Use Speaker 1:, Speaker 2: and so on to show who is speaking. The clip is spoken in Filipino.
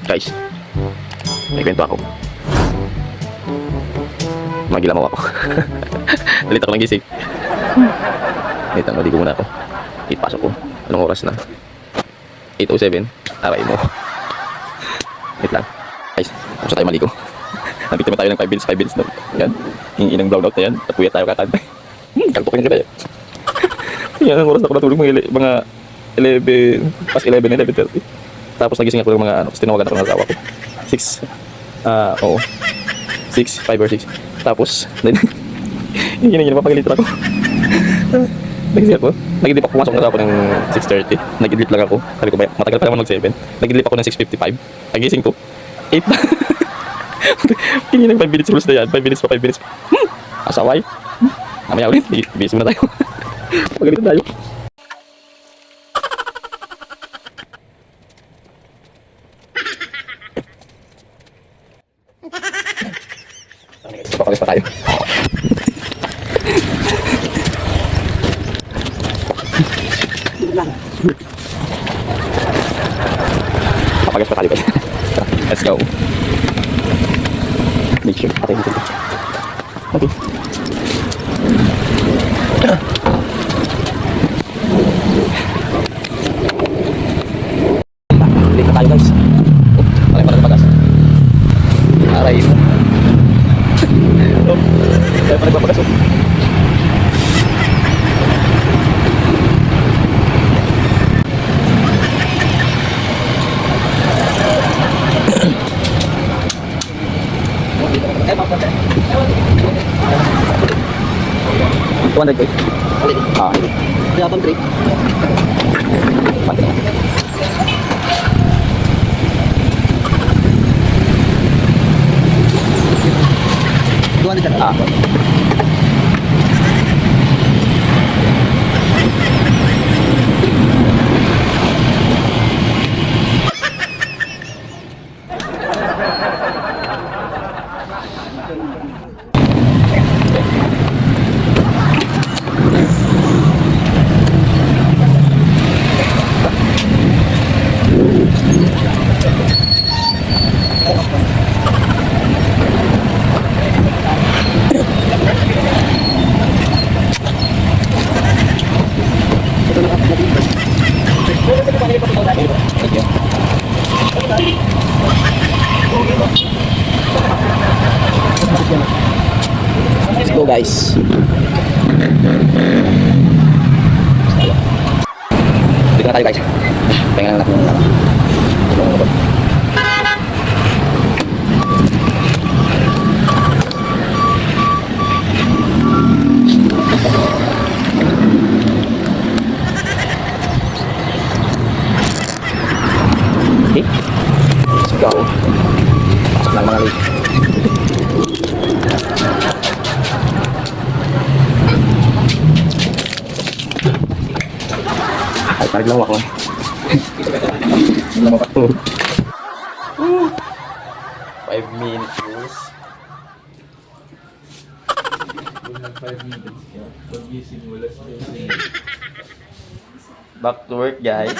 Speaker 1: Guys, may kwento ako. Magilamaw ako. Nalit ako ng gising. Wait lang, maligo muna ako. Ipasok ko. Anong oras na? 8:07. Aray mo. Wait lang. Guys, tapos tayo maligo. Nabiktima tayo ng 5 minutes na. Yan. Yung inang brown out na yan. Tapuya tayo kakantay. Kalpukin ka tayo. Yan ang oras na ako natulog. Mga 11, past 11, 11:30. Tapos nagising ako ng mga ano. Tapos tinawagan ako ng asawa ko. 6. Oo. 6, 5 or 6. Tapos, yun, mapagalitan ako. Nagising ako. Nag-idlip ako, pumasok na ako ng 6:30. Nag-idlip lang ako. Sabi ko, matagal pa naman mag-7. Nag-idlip ako ng 6:55. Nagising ko, 8 na. Kini ng 5 minutes rules na yan. 5 minutes pa, 5 minutes pa. Asaway. Mamaya ulit, bis muna tayo. Pagalitan tayo. Papagas pa tayo. Papagas pa tayo guys. Let's go. Make sure patay dito. Okay. Balik na tayo guys. Aray pa na pagas. Aray mo. Tayo pa nagpapagas. $200 guys. Kaya pang 3. Let's go guys. Dito na tayo guys. Pengen lang natin yung lama. Okay. Let's go. Pasok lang mga late. Tarik lawak lah. Lama waktu. 5 minutes.
Speaker 2: 5 minutes ya. Pagising mo last day.
Speaker 1: Back to work guys.